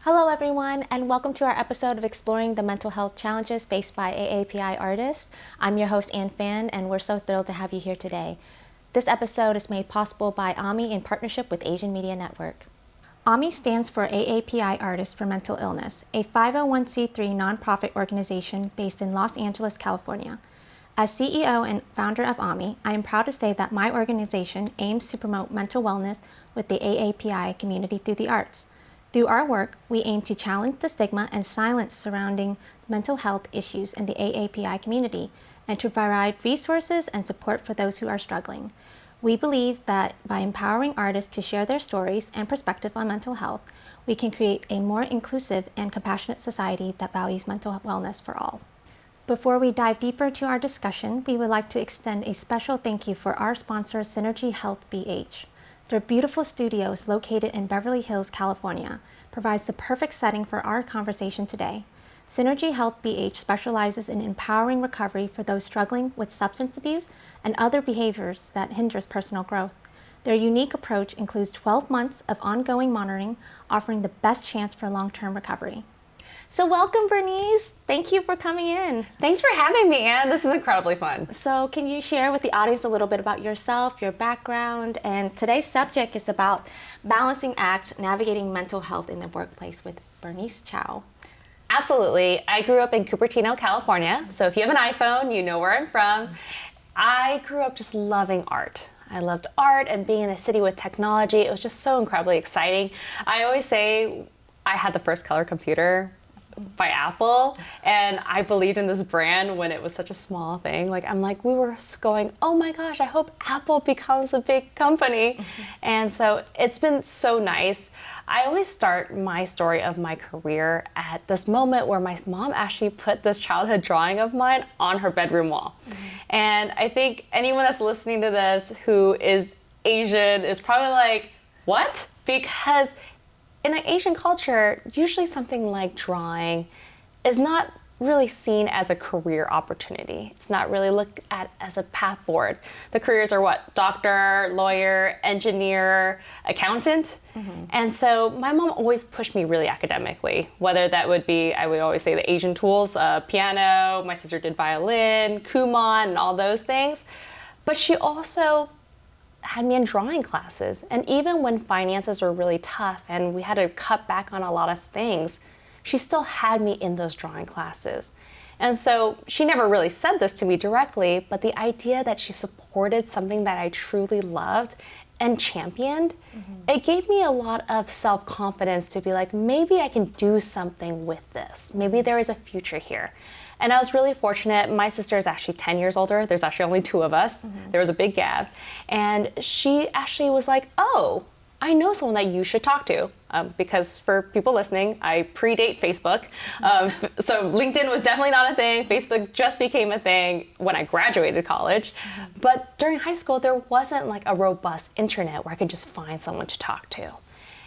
Hello everyone, and welcome to our episode of Exploring the Mental Health Challenges Faced by AAPI Artists. I'm your host, Phan, and we're so thrilled to have you here today. This episode is made possible by AAMI in partnership with Asian Media Network. AAMI stands for AAPI Artists for Mental Illness, a 501c3 nonprofit organization based in Los Angeles, California. As CEO and founder of AAMI, I am proud to say that my organization aims to promote mental wellness with the AAPI community through the arts. Through our work, we aim to challenge the stigma and silence surrounding mental health issues in the AAPI community and to provide resources and support for those who are struggling. We believe that by empowering artists to share their stories and perspective on mental health, we can create a more inclusive and compassionate society that values mental wellness for all. Before we dive deeper to our discussion, we would like to extend a special thank you for our sponsor, Synergy Health BH. Their beautiful studios located in Beverly Hills, California, provides the perfect setting for our conversation today. Synergy Health BH specializes in empowering recovery for those struggling with substance abuse and other behaviors that hinders personal growth. Their unique approach includes 12 months of ongoing monitoring, offering the best chance for long-term recovery. So welcome, Bernice. Thank you for coming in. Thanks for having me, Anne. This is incredibly fun. So can you share with the audience a little bit about yourself, your background, and today's subject is about balancing act, navigating mental health in the workplace with Bernice Chao. Absolutely. I grew up in Cupertino, California. So if you have an iPhone, you know where I'm from. I grew up just loving art. I loved art and being in a city with technology. It was just so incredibly exciting. I always say I had the first color computer by Apple, and I believed in this brand when it was such a small thing. We were going, oh my gosh, I hope Apple becomes a big company. And so it's been so nice. I always start my story of my career at this moment where my mom actually put this childhood drawing of mine on her bedroom wall. And I think anyone that's listening to this who is Asian is probably like, what? Because in an Asian culture, usually something like drawing is not really seen as a career opportunity. It's not really looked at as a path forward. The careers are what? Doctor, lawyer, engineer, accountant. And so my mom always pushed me really academically, whether that would be, I would always say the Asian tools, piano, my sister did violin, kumon, and all those things. But she also had me in drawing classes. And even when finances were really tough and we had to cut back on a lot of things, she still had me in those drawing classes. And so she never really said this to me directly, but the idea that she supported something that I truly loved and championed, it gave me a lot of self-confidence to be like, maybe I can do something with this. Maybe there is a future here. And I was really fortunate. My sister is actually 10 years older. There's actually only two of us. There was a big gap. And she actually was like, oh, I know someone that you should talk to. Because for people listening, I predate Facebook. So LinkedIn was definitely not a thing. Facebook just became a thing when I graduated college. But during high school, there wasn't like a robust internet where I could just find someone to talk to.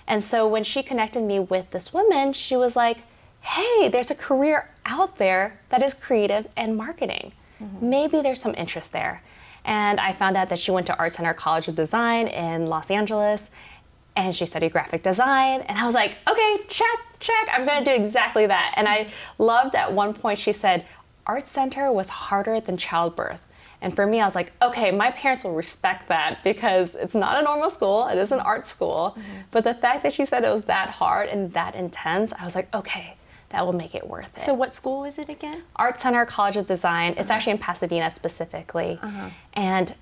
And so when she connected me with this woman, she was like, hey, there's a career out there that is creative and marketing. Maybe there's some interest there. And I found out that she went to Art Center College of Design in Los Angeles, and she studied graphic design. And I was like, okay, check, I'm gonna do exactly that. And I loved at one point she said, Art Center was harder than childbirth. And for me, I was like, okay, my parents will respect that because it's not a normal school, it is an art school. But the fact that she said it was that hard and that intense, I was like, okay, that will make it worth it. So what school is it again? Art Center College of Design. It's actually in Pasadena specifically. And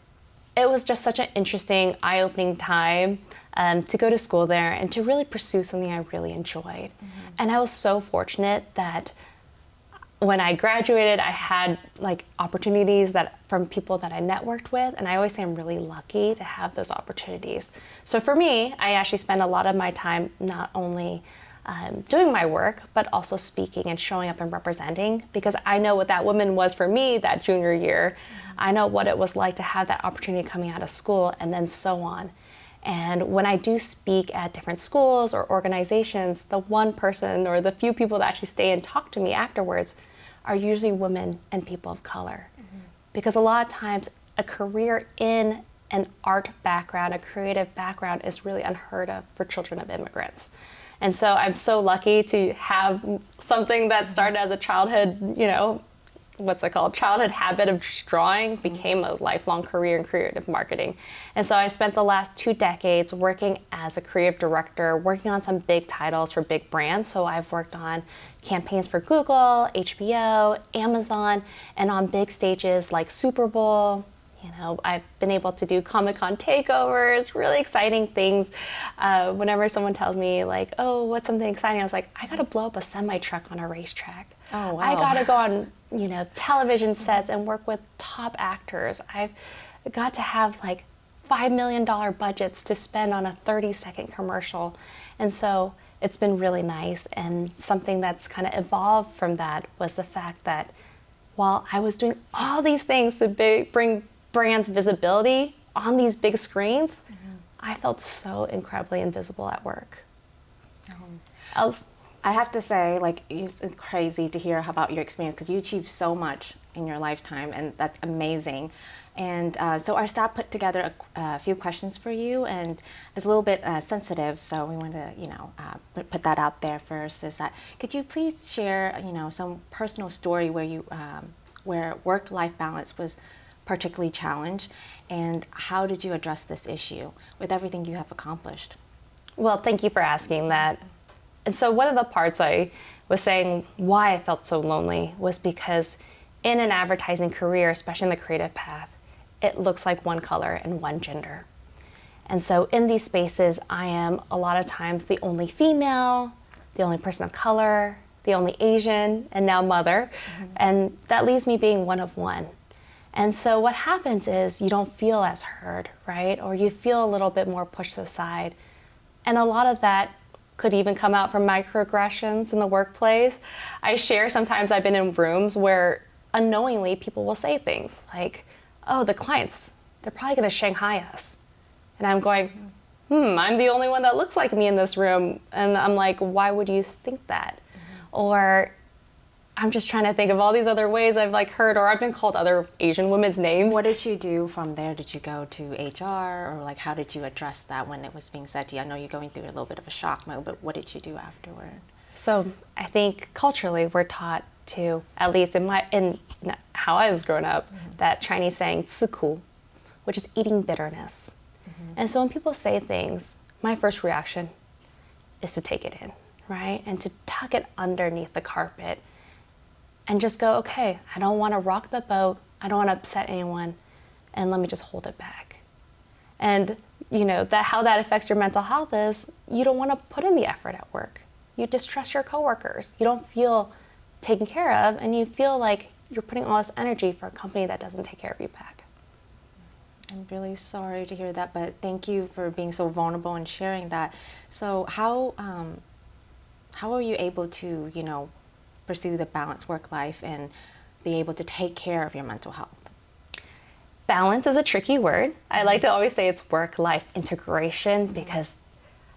it was just such an interesting, eye-opening time to go to school there and to really pursue something I really enjoyed. And I was so fortunate that when I graduated, I had like opportunities that from people that I networked with. And I always say I'm really lucky to have those opportunities. So for me, I actually spend a lot of my time not only doing my work, but also speaking and showing up and representing, because I know what that woman was for me that junior year. I know what it was like to have that opportunity coming out of school and then so on. And when I do speak at different schools or organizations, the one person or the few people that actually stay and talk to me afterwards are usually women and people of color. Because a lot of times a career in an art background, a creative background is really unheard of for children of immigrants. And so I'm so lucky to have something that started as a childhood, what's it called? Childhood habit of just drawing became a lifelong career in creative marketing. And so I spent the last 2 decades working as a creative director, working on some big titles for big brands. So I've worked on campaigns for Google, HBO, Amazon, and on big stages like Super Bowl. I've been able to do Comic-Con takeovers, really exciting things. Whenever someone tells me like, oh, what's something exciting? I was like, I got to blow up a semi-truck on a racetrack. Oh, wow. I got to go on, television sets and work with top actors. I've got to have like $5 million budgets to spend on a 30-second commercial. And so it's been really nice. And something that's kind of evolved from that was the fact that while I was doing all these things to bring brands visibility on these big screens, I felt so incredibly invisible at work. I have to say, like, it's crazy to hear about your experience because you achieved so much in your lifetime, and that's amazing. And so our staff put together a few questions for you, and it's a little bit sensitive, so we want to, put that out there first. Is that could you please share, some personal story where you, where work-life balance was particularly challenged, and how did you address this issue with everything you have accomplished? Well, thank you for asking that. And so one of the parts I was saying why I felt so lonely was because in an advertising career, especially in the creative path, it looks like one color and one gender. And so in these spaces, I am a lot of times the only female, the only person of color, the only Asian, and now mother. And that leaves me being one of one. And so what happens is you don't feel as heard, right? Or you feel a little bit more pushed to the side. And a lot of that could even come out from microaggressions in the workplace. I share sometimes I've been in rooms where unknowingly people will say things like, oh, the clients, they're probably gonna Shanghai us. And I'm going, I'm the only one that looks like me in this room. And I'm like, why would you think that? Or I'm just trying to think of all these other ways I've heard, or I've been called other Asian women's names. What did you do from there? Did you go to HR, or how did you address that when it was being said to you? I know you're going through a little bit of a shock mode, but what did you do afterward? So I think culturally we're taught to, at least in how I was growing up, that Chinese saying 吃苦, which is eating bitterness. And so when people say things, my first reaction is to take it in, right? And to tuck it underneath the carpet and just go, okay, I don't want to rock the boat. I don't want to upset anyone. And let me just hold it back. And how that affects your mental health is you don't want to put in the effort at work. You distrust your coworkers. You don't feel taken care of, and you feel like you're putting all this energy for a company that doesn't take care of you back. I'm really sorry to hear that, but thank you for being so vulnerable and sharing that. So how are you able to, pursue the balanced work life and be able to take care of your mental health? Balance is a tricky word. I like to always say it's work-life integration because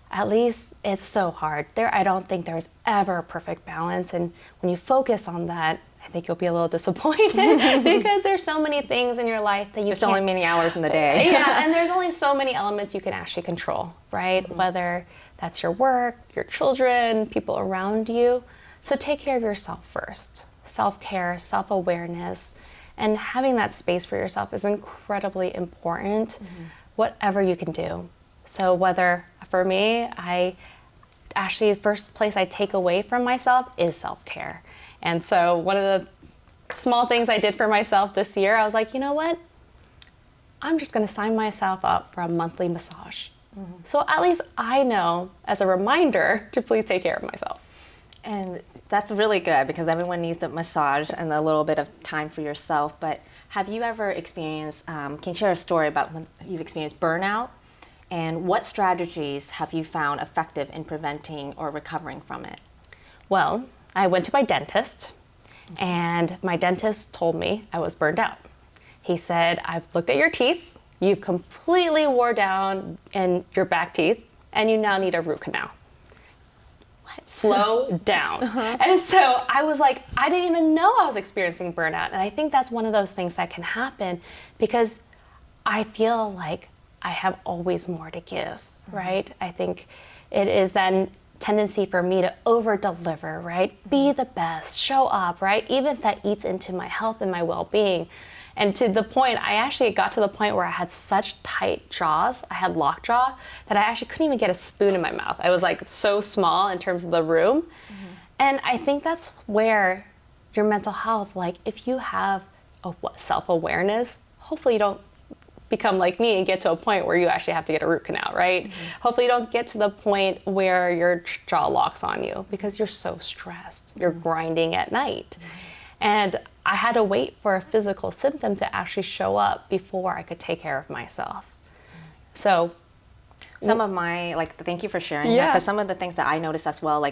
at least it's so hard. I don't think there's ever a perfect balance, and when you focus on that, I think you'll be a little disappointed because there's so many things in your life that there's only many hours in the day. Yeah, and there's only so many elements you can actually control, right? Whether that's your work, your children, people around you. So take care of yourself first. Self-care, self-awareness, and having that space for yourself is incredibly important, whatever you can do. So whether, for me, the first place I take away from myself is self-care. And so one of the small things I did for myself this year, I was like, you know what? I'm just gonna sign myself up for a monthly massage. So at least I know, as a reminder, to please take care of myself. And that's really good because everyone needs a massage and a little bit of time for yourself. But have you ever experienced, can you share a story about when you've experienced burnout? And what strategies have you found effective in preventing or recovering from it? Well, I went to my dentist, and my dentist told me I was burned out. He said, I've looked at your teeth, you've completely wore down in your back teeth, and you now need a root canal. Slow down. And so I was like, I didn't even know I was experiencing burnout. And I think that's one of those things that can happen because I feel like I have always more to give, right? I think it is then tendency for me to over deliver, right? Be the best, show up, right? Even if that eats into my health and my well-being. And to the point, I actually got to the point where I had such tight jaws, I had lockjaw, that I actually couldn't even get a spoon in my mouth. I was like so small in terms of the room. And I think that's where your mental health, like if you have a self-awareness, hopefully you don't become like me and get to a point where you actually have to get a root canal, right? Hopefully you don't get to the point where your jaw locks on you because you're so stressed. You're grinding at night. And I had to wait for a physical symptom to actually show up before I could take care of myself. So some of my, thank you for sharing that, because some of the things that I noticed as well,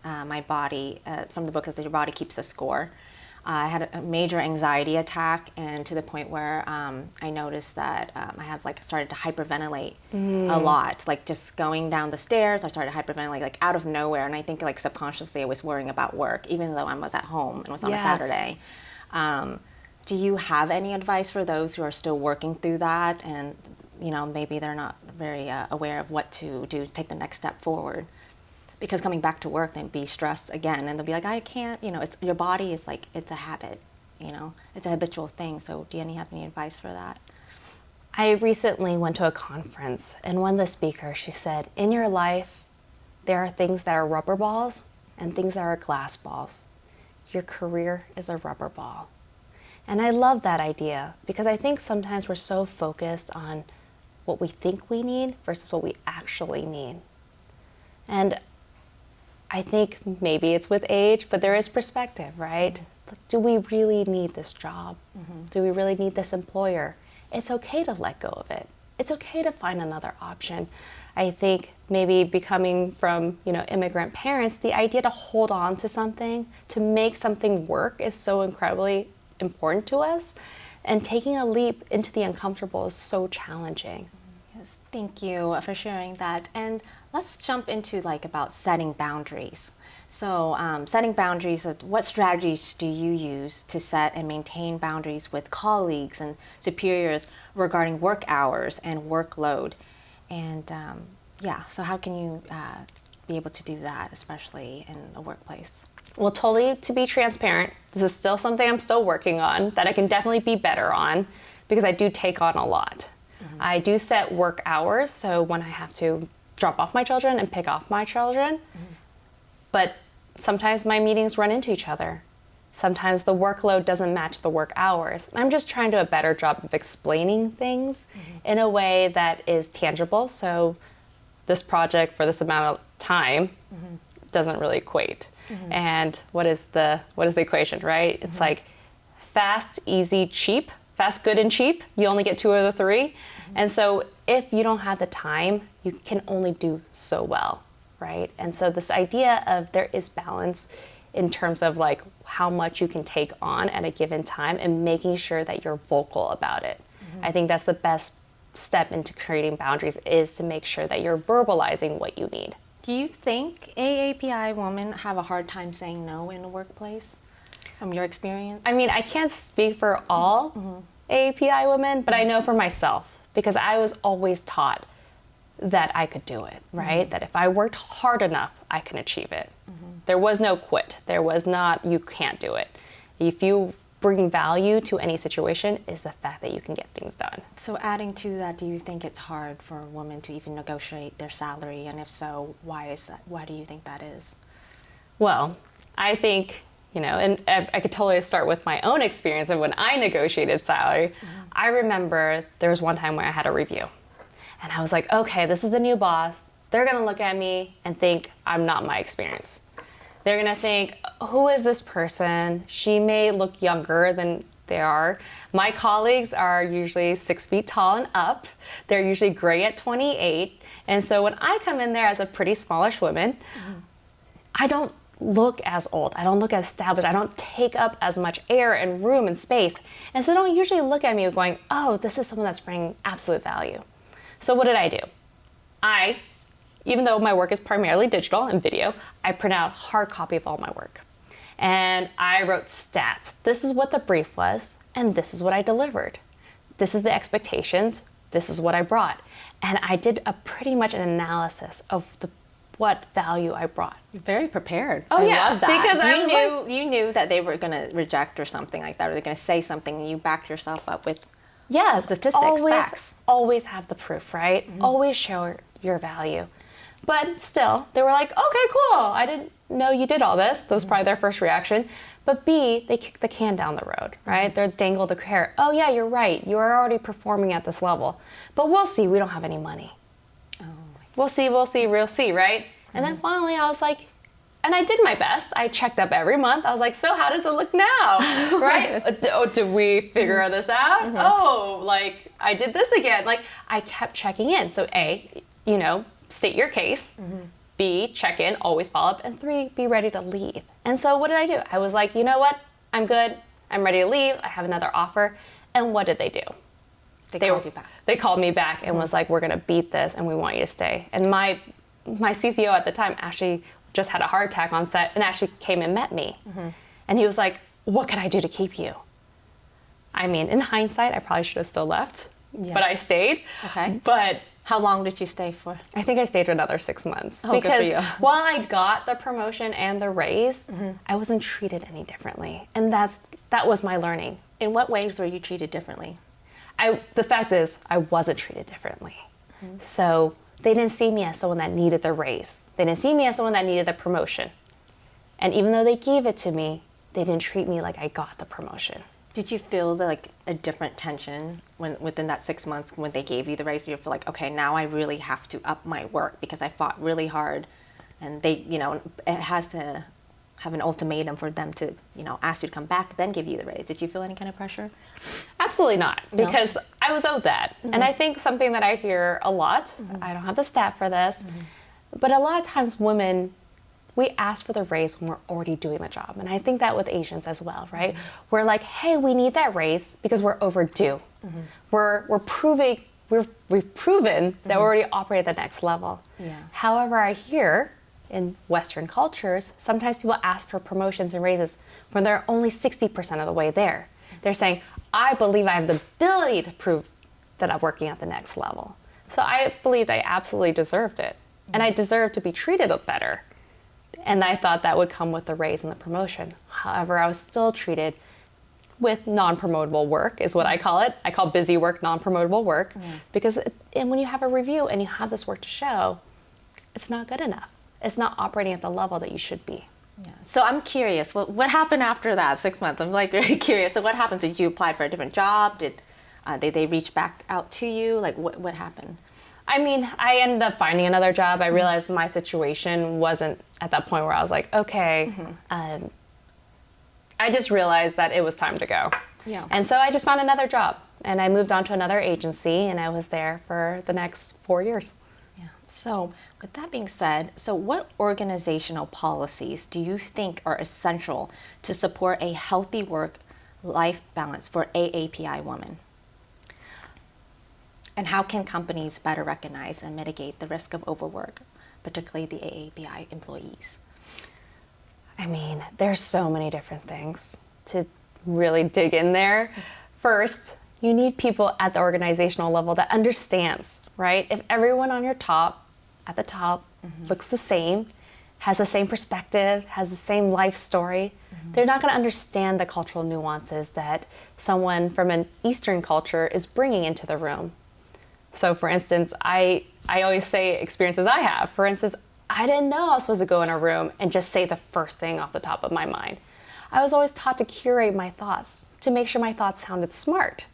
my body, from the book is that your body keeps a score. I had a major anxiety attack, and to the point where I noticed that I have started to hyperventilate a lot. Just going down the stairs, I started hyperventilating out of nowhere, and I think subconsciously I was worrying about work, even though I was at home and it was on a Saturday. Do you have any advice for those who are still working through that, and maybe they're not very aware of what to do to take the next step forward? Because coming back to work, they'd be stressed again, and they'll be like, I can't, it's your body is it's a habit, it's a habitual thing. So do you have any advice for that? I recently went to a conference, and one of the speakers, she said, in your life, there are things that are rubber balls and things that are glass balls. Your career is a rubber ball. And I love that idea, because I think sometimes we're so focused on what we think we need versus what we actually need. And I think maybe it's with age, but there is perspective, right? Do we really need this job? Do we really need this employer? It's okay to let go of it. It's okay to find another option. I think maybe becoming from, immigrant parents, the idea to hold on to something, to make something work is so incredibly important to us. And taking a leap into the uncomfortable is so challenging. Yes, thank you for sharing that. And let's jump into about setting boundaries. So setting boundaries, what strategies do you use to set and maintain boundaries with colleagues and superiors regarding work hours and workload? And so how can you be able to do that, especially in a workplace? Well, totally, to be transparent, this is still something I'm still working on that I can definitely be better on, because I do take on a lot. I do set work hours, so when I have to drop off my children and pick off my children, but sometimes my meetings run into each other. Sometimes the workload doesn't match the work hours. And I'm just trying to do a better job of explaining things in a way that is tangible, so this project for this amount of time doesn't really equate. And what is the equation, right? It's fast, easy, cheap. Fast, good, and cheap. You only get two of the three. And so if you don't have the time, you can only do so well, right? And so this idea of there is balance in terms of how much you can take on at a given time and making sure that you're vocal about it. I think that's the best step into creating boundaries, is to make sure that you're verbalizing what you need. Do you think AAPI women have a hard time saying no in the workplace, from your experience? I mean, I can't speak for all AAPI women, but I know for myself, because I was always taught that I could do it, right? That if I worked hard enough, I can achieve it. There was no quit. There was not, you can't do it. If you bring value to any situation, is the fact that you can get things done. So adding to that, do you think it's hard for women to even negotiate their salary? And if so, why is that? Why do you think that is? Well, I think, and I could totally start with my own experience of when I negotiated salary. I remember there was one time where I had a review. And I was like, okay, this is the new boss. They're going to look at me and think I'm not my experience. They're going to think, who is this person? She may look younger than they are. My colleagues are usually 6 feet tall and up. They're usually gray at 28. And so when I come in there as a pretty smallish woman, I don't look as old. I don't look as established. I don't take up as much air and room and space. And so they don't usually look at me going, oh, this is someone that's bringing absolute value. So what did I do? Even though my work is primarily digital and video, I print out a hard copy of all my work. And I wrote stats. This is what the brief was, and this is what I delivered. This is the expectations. This is what I brought. And I did pretty much an analysis of the what value I brought. You're very prepared. Oh, I yeah, love that. because you knew that they were going to reject or something like that, or they're going to say something, and you backed yourself up with statistics, facts. Always have the proof, right? Always show your value. But still, they were like, okay, cool. I didn't know you did all this. That was probably their first reaction. But B, they kicked the can down the road, right? They dangled the carrot. Oh yeah, you're right. You are already performing at this level. But we'll see, we don't have any money. Oh. We'll see, right? And then finally I was like, and I did my best. I checked up every month. I was like, so how does it look now? Right? Did we figure this out? Oh, like I did this again. Like I kept checking in. So A, state your case. B, check in, always follow up. And 3, be ready to leave. And so what did I do? I was like, you know what? I'm good. I'm ready to leave. I have another offer. And what did they do? They called you back. They called me back and was like, we're going to beat this and we want you to stay. And my CCO at the time actually just had a heart attack on set and actually came and met me. And he was like, what can I do to keep you? I mean, in hindsight, I probably should have still left, but I stayed. Okay. But how long did you stay for? I think I stayed for another 6 months. Oh, because good for you. while I got the promotion and the raise, I wasn't treated any differently. And that was my learning. In what ways were you treated differently? The fact is, I wasn't treated differently. So they didn't see me as someone that needed the raise. They didn't see me as someone that needed the promotion. And even though they gave it to me, they didn't treat me like I got the promotion. Did you feel like a different tension within that 6 months when they gave you the raise? You feel like, okay, now I really have to up my work because I fought really hard, and they, it has to have an ultimatum for them to, ask you to come back, then give you the raise. Did you feel any kind of pressure? Absolutely not, because I was owed that. And I think something that I hear a lot, I don't have the stat for this, but a lot of times women, we ask for the raise when we're already doing the job. And I think that with Asians as well, right? We're like, hey, we need that raise because we're overdue. We've proven that we already operate at the next level. Yeah. However, I hear in Western cultures, sometimes people ask for promotions and raises when they're only 60% of the way there. They're saying, I believe I have the ability to prove that I'm working at the next level. So I believed I absolutely deserved it. And I deserved to be treated better. And I thought that would come with the raise and the promotion. However, I was still treated with non-promotable work, is what I call it. I call busy work non-promotable work. Because and when you have a review and you have this work to show, it's not good enough. It's not operating at the level that you should be. Yeah. So I'm curious, what happened after that 6 months? I'm like very curious. So what happened? Did you apply for a different job? Did they reach back out to you? Like what happened? I mean, I ended up finding another job. I realized my situation wasn't at that point where I was like, okay. I just realized that it was time to go. Yeah. And so I just found another job. And I moved on to another agency, and I was there for the next 4 years. Yeah. So with that being said, so what organizational policies do you think are essential to support a healthy work-life balance for AAPI women? And how can companies better recognize and mitigate the risk of overwork, particularly the AAPI employees? I mean, there's so many different things to really dig in there. First, you need people at the organizational level that understands, right? If everyone on your top, at the top, looks the same, has the same perspective, has the same life story, they're not going to understand the cultural nuances that someone from an Eastern culture is bringing into the room. So for instance, I always say experiences I have. For instance, I didn't know I was supposed to go in a room and just say the first thing off the top of my mind. I was always taught to curate my thoughts, to make sure my thoughts sounded smart.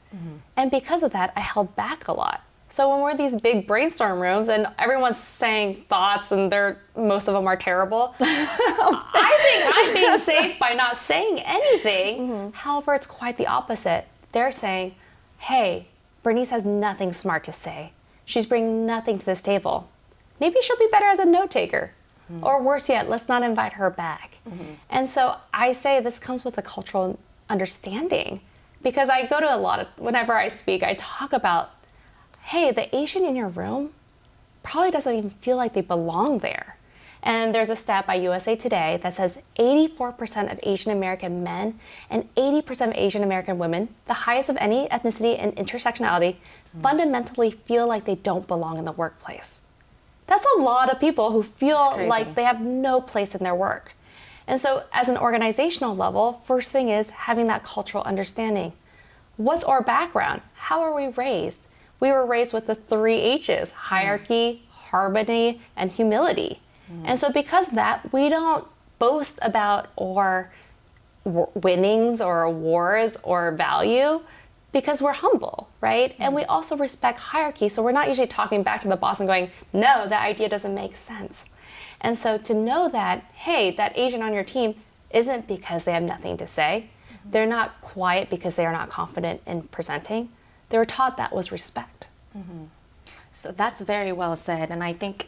And because of that, I held back a lot. So when we're in these big brainstorm rooms and everyone's saying thoughts and most of them are terrible, I think I'm being safe by not saying anything. However, it's quite the opposite. They're saying, hey, Bernice has nothing smart to say. She's bringing nothing to this table. Maybe she'll be better as a note taker. Or worse yet, let's not invite her back. And so I say this comes with a cultural understanding, because I go to whenever I speak, I talk about, hey, the Asian in your room probably doesn't even feel like they belong there. And there's a stat by USA Today that says 84% of Asian American men and 80% of Asian American women, the highest of any ethnicity and intersectionality, fundamentally feel like they don't belong in the workplace. That's a lot of people who feel crazy. like they have no place in their work. And so as an organizational level, first thing is having that cultural understanding. What's our background? How are we raised? We were raised with the 3 H's: hierarchy, harmony, and humility. And so because of that, we don't boast about our winnings or awards or value, because we're humble, right? And we also respect hierarchy. So we're not usually talking back to the boss and going, no, that idea doesn't make sense. And so to know that, hey, that Asian on your team isn't because they have nothing to say. They're not quiet because they are not confident in presenting. They were taught that was respect. So that's very well said, and I think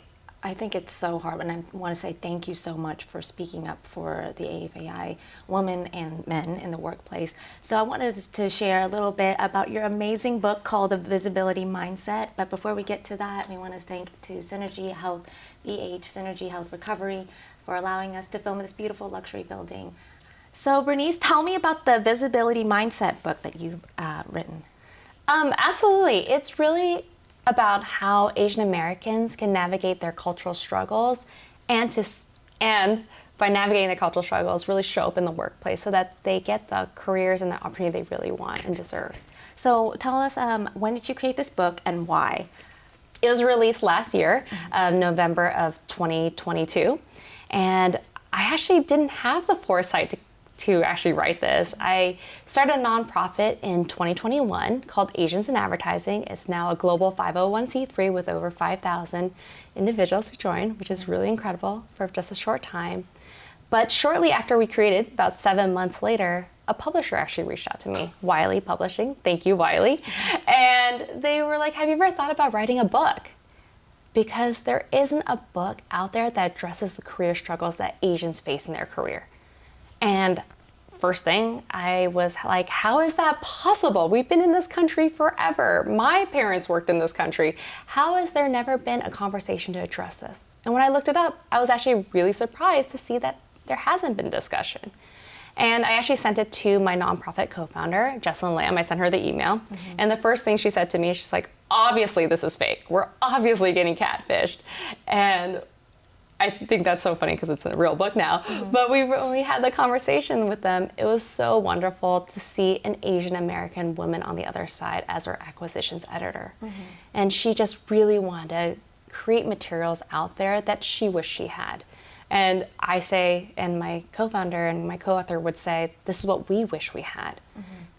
it's so hard, and I want to say thank you so much for speaking up for the AFAI women and men in the workplace. So I wanted to share a little bit about your amazing book called The Visibility Mindset. But before we get to that, we want to thank to Synergy Health BH, Synergy Health Recovery, for allowing us to film this beautiful luxury building. So Bernice, tell me about the Visibility Mindset book that you've written. Absolutely. It's really about how Asian Americans can navigate their cultural struggles and by navigating their cultural struggles, really show up in the workplace so that they get the careers and the opportunity they really want and deserve. So tell us, when did you create this book and why? It was released last year, November of 2022, and I actually didn't have the foresight to actually write this. I started a nonprofit in 2021 called Asians in Advertising. It's now a global 501c3 with over 5,000 individuals who joined, which is really incredible for just a short time. But shortly after we created, about 7 months later, a publisher actually reached out to me, Wiley Publishing. Thank you, Wiley. And they were like, have you ever thought about writing a book? Because there isn't a book out there that addresses the career struggles that Asians face in their career. And first thing, I was like, how is that possible? We've been in this country forever. My parents worked in this country. How has there never been a conversation to address this? And when I looked it up, I was actually really surprised to see that there hasn't been discussion. And I actually sent it to my nonprofit co-founder, Jessalyn Lamb. I sent her the email. And the first thing she said to me, she's like, obviously this is fake. We're obviously getting catfished. And I think that's so funny because it's a real book now. But when we had the conversation with them, it was so wonderful to see an Asian American woman on the other side as our acquisitions editor. And she just really wanted to create materials out there that she wished she had. And I say, and my co-founder and my co-author would say, this is what we wish we had.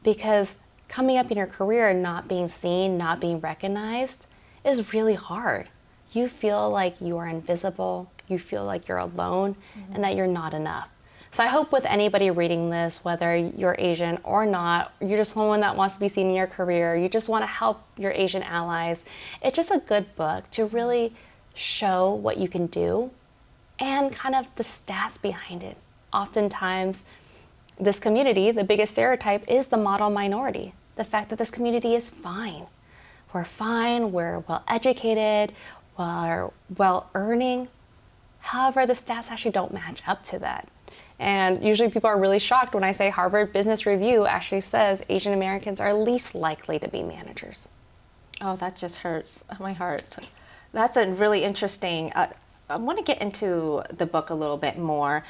Because coming up in your career and not being seen, not being recognized is really hard. You feel like you are invisible, you feel like you're alone, and that you're not enough. So I hope with anybody reading this, whether you're Asian or not, you're just someone that wants to be seen in your career, you just want to help your Asian allies, it's just a good book to really show what you can do and kind of the stats behind it. Oftentimes, this community, the biggest stereotype is the model minority. The fact that this community is fine. We're fine, we're well educated, we're well earning. However, the stats actually don't match up to that. And usually people are really shocked when I say Harvard Business Review actually says Asian Americans are least likely to be managers. Oh, that just hurts my heart. That's a really interesting, I want to get into the book a little bit more.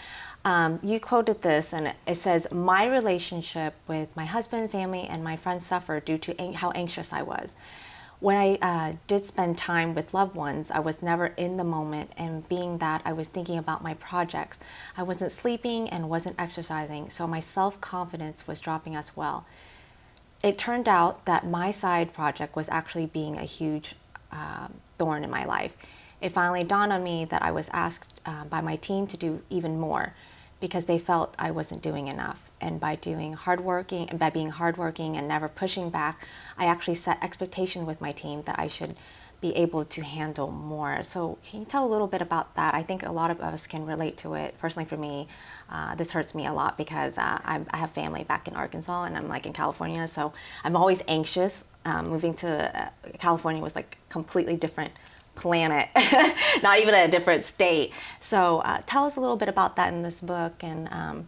You quoted this, and it says, my relationship with my husband, family, and my friends suffered due to how anxious I was. When I did spend time with loved ones, I was never in the moment, and being that I was thinking about my projects, I wasn't sleeping and wasn't exercising, so my self-confidence was dropping as well. It turned out that my side project was actually being a huge thorn in my life. It finally dawned on me that I was asked by my team to do even more because they felt I wasn't doing enough. And by being hardworking and never pushing back, I actually set expectation with my team that I should be able to handle more. So can you tell a little bit about that? I think a lot of us can relate to it. Personally for me, this hurts me a lot because I have family back in Arkansas and I'm like in California. So I'm always anxious. Moving to California was like completely different planet, not even a different state. So tell us a little bit about that in this book and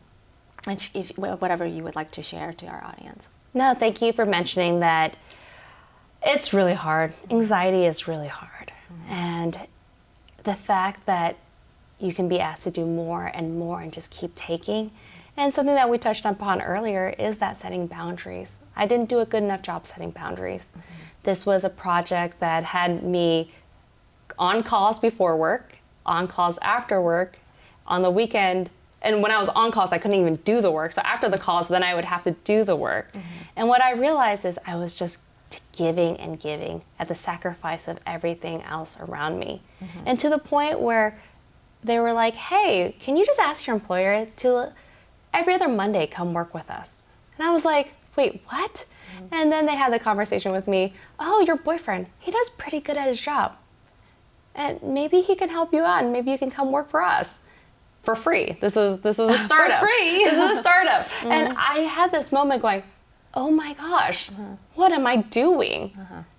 if whatever you would like to share to our audience. No, thank you for mentioning that. It's really hard. Anxiety is really hard. And the fact that you can be asked to do more and more and just keep taking. And something that we touched upon earlier is that setting boundaries. I didn't do a good enough job setting boundaries. This was a project that had me on calls before work, on calls after work, on the weekend. And when I was on calls, I couldn't even do the work. So after the calls, then I would have to do the work. And what I realized is I was just giving and giving at the sacrifice of everything else around me. And to the point where they were like, hey, can you just ask your employer to every other Monday come work with us? And I was like, wait, what? And then they had the conversation with me, oh, your boyfriend, he does pretty good at his job. And maybe he can help you out and maybe you can come work for us for free. This was a startup. For free. This is a startup. And I had this moment going, oh my gosh, what am I doing?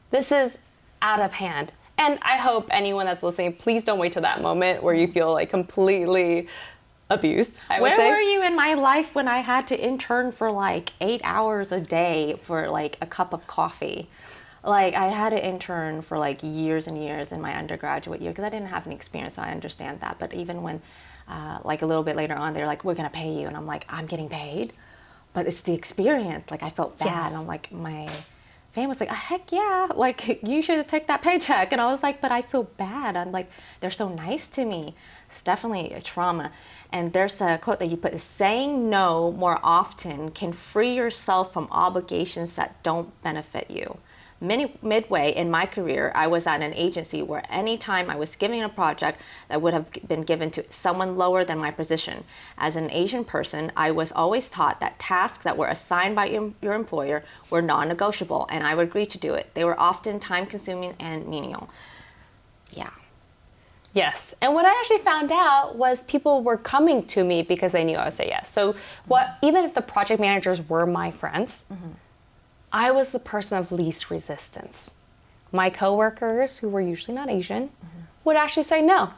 This is out of hand. And I hope anyone that's listening, please don't wait till that moment where you feel like completely abused, I would say. Where were you in my life when I had to intern for like 8 hours a day for like a cup of coffee? Like I had to intern for like years and years in my undergraduate year because I didn't have any experience, so I understand that. But even when like a little bit later on, they're like, we're gonna pay you. And I'm like, I'm getting paid? But it's the experience. Like I felt bad. Yes. And I'm like, my family was like, heck yeah, like you should take that paycheck. And I was like, but I feel bad. I'm like, they're so nice to me. It's definitely a trauma. And there's a quote that you put, saying no more often can free yourself from obligations that don't benefit you. Midway in my career, I was at an agency where anytime I was giving a project that would have been given to someone lower than my position. As an Asian person, I was always taught that tasks that were assigned by your employer were non-negotiable, and I would agree to do it. They were often time-consuming and menial. Yeah. Yes. And what I actually found out was people were coming to me because they knew I would say yes. So even if the project managers were my friends, I was the person of least resistance. My coworkers, who were usually not Asian, would actually say, no,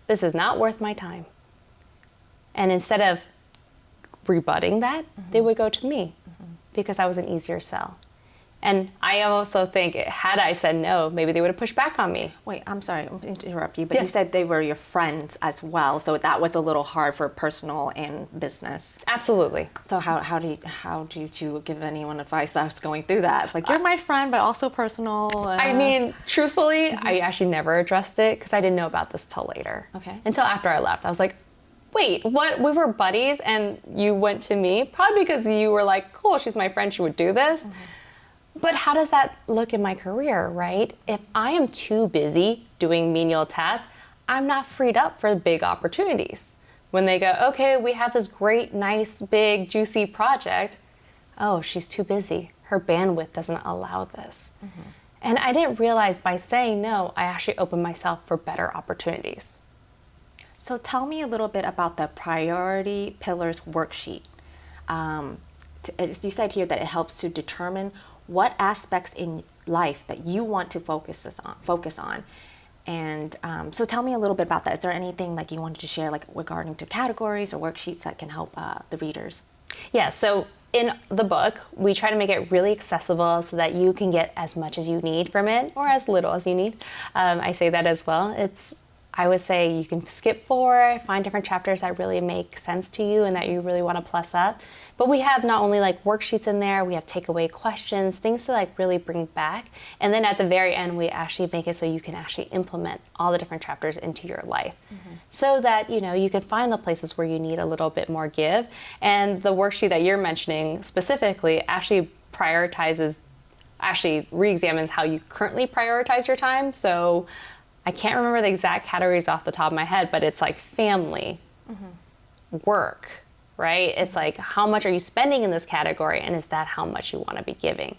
this is not worth my time. And instead of rebutting that, they would go to me because I was an easier sell. And I also think, had I said no, maybe they would have pushed back on me. Wait, I'm sorry to interrupt you, but you said they were your friends as well, so that was a little hard for personal and business. Absolutely. So how do you give anyone advice that's going through that? It's like, you're my friend, but also personal. I mean, truthfully, I actually never addressed it because I didn't know about this till later. Okay. Until after I left. I was like, wait, what? We were buddies and you went to me? Probably because you were like, cool, she's my friend, she would do this. But how does that look in my career, right? If I am too busy doing menial tasks, I'm not freed up for big opportunities. When they go, okay, we have this great, nice, big, juicy project. Oh, she's too busy. Her bandwidth doesn't allow this. And I didn't realize by saying no, I actually opened myself for better opportunities. So tell me a little bit about the priority pillars worksheet. You said here that it helps to determine what aspects in life that you want to focus on. And so tell me a little bit about that. Is there anything like you wanted to share like regarding to categories or worksheets that can help the readers? Yeah, so in the book, we try to make it really accessible so that you can get as much as you need from it or as little as you need. I say that as well. I would say you can skip forward, find different chapters that really make sense to you and that you really want to plus up. But we have not only like worksheets in there, we have takeaway questions, things to like really bring back. And then at the very end, we actually make it so you can actually implement all the different chapters into your life. So that, you can find the places where you need a little bit more give. And the worksheet that you're mentioning specifically actually re-examines how you currently prioritize your time. So I can't remember the exact categories off the top of my head, but it's like family, work, right? It's like, how much are you spending in this category? And is that how much you want to be giving?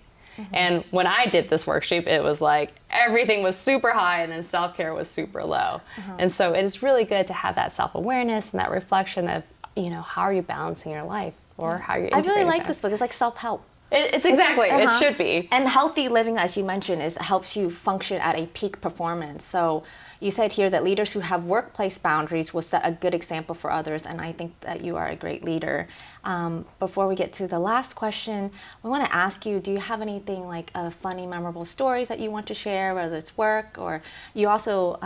And when I did this worksheet, it was like everything was super high and then self-care was super low. And so it is really good to have that self-awareness and that reflection of, how are you balancing your life or how you're integrating I really like that. this book. It's like self-help. It's exactly, it should be. And healthy living, as you mentioned, helps you function at a peak performance. So you said here that leaders who have workplace boundaries will set a good example for others, and I think that you are a great leader. Before we get to the last question, we want to ask you, do you have anything like funny, memorable stories that you want to share, whether it's work or you also,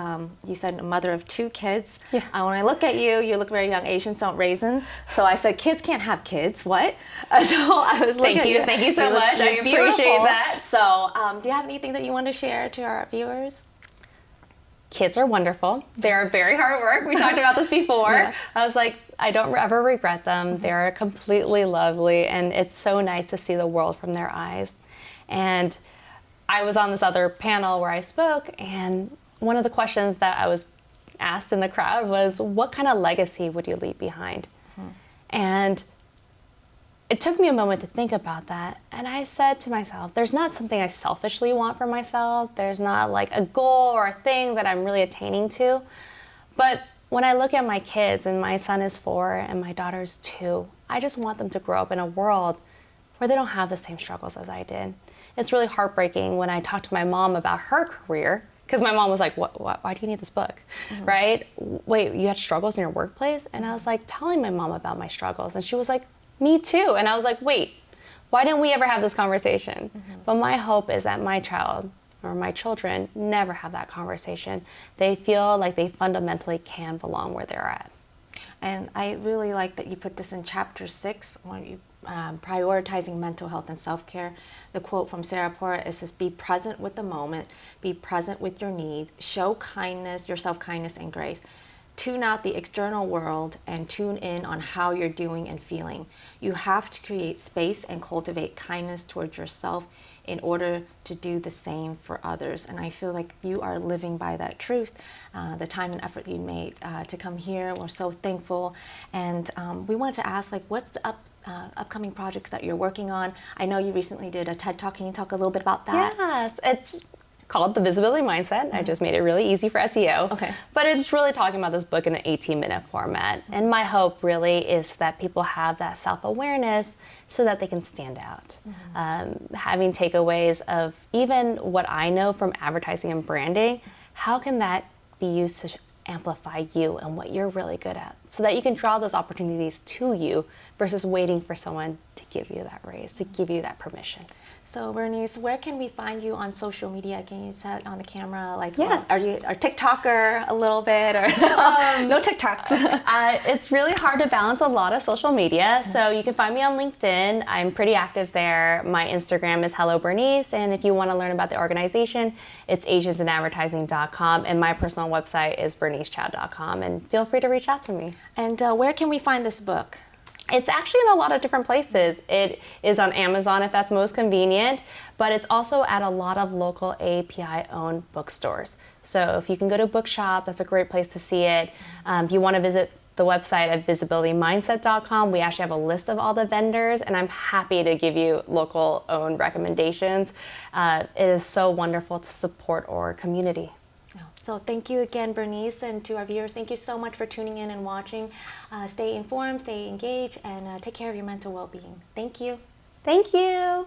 you said a mother of 2 kids. Yeah. When I look at you, you look very young. Asians don't raisin. So I said, kids can't have kids. What? So I was looking at you. Thank you so much. I appreciate that. So do you have anything that you want to share to our viewers? Kids are wonderful. They're very hard work. We talked about this before. Yeah. I was like, I don't ever regret them. They're completely lovely, and it's so nice to see the world from their eyes. And I was on this other panel where I spoke, and one of the questions that I was asked in the crowd was, what kind of legacy would you leave behind? And it took me a moment to think about that, and I said to myself, there's not something I selfishly want for myself. There's not like a goal or a thing that I'm really attaining to. But when I look at my kids, and my son is 4 and my daughter's 2, I just want them to grow up in a world where they don't have the same struggles as I did. It's really heartbreaking when I talk to my mom about her career, because my mom was like, why do you need this book, right? Wait, you had struggles in your workplace? And I was like telling my mom about my struggles, and she was like, me too. And I was like, wait, why didn't we ever have this conversation? But my hope is that my child or my children never have that conversation. They feel like they fundamentally can belong where they're at. And I really like that you put this in chapter 6, when you prioritizing mental health and self-care. The quote from Sarah Porter is just, be present with the moment, be present with your needs, show kindness, your self-kindness and grace. Tune out the external world and tune in on how you're doing and feeling. You have to create space and cultivate kindness towards yourself in order to do the same for others. And I feel like you are living by that truth. The time and effort you made to come here, we're so thankful. And we wanted to ask, like, what's the upcoming projects that you're working on? I know you recently did a TED Talk. Can you talk a little bit about that? Yes, it's called The Visibility Mindset. I just made it really easy for SEO. Okay. But it's really talking about this book in an 18-minute format. And my hope really is that people have that self-awareness so that they can stand out. Having takeaways of even what I know from advertising and branding, how can that be used to amplify you and what you're really good at, so that you can draw those opportunities to you versus waiting for someone to give you that raise, to give you that permission. So Bernice, where can we find you on social media? Can you set on the camera? Like, yes. Are you a TikToker a little bit, or no TikToks? It's really hard to balance a lot of social media. So you can find me on LinkedIn. I'm pretty active there. My Instagram is Hello Bernice, and if you want to learn about the organization, it's agensinadvertising.com, and my personal website is bernicechao.com. And feel free to reach out to me. And where can we find this book? It's actually in a lot of different places. It is on Amazon if that's most convenient, but it's also at a lot of local AAPI-owned bookstores. So if you can go to a bookshop, that's a great place to see it. If you want to visit the website at visibilitymindset.com, we actually have a list of all the vendors, and I'm happy to give you local-owned recommendations. It is so wonderful to support our community. So thank you again, Bernice, and to our viewers, thank you so much for tuning in and watching. Stay informed, stay engaged, and take care of your mental well-being. Thank you. Thank you.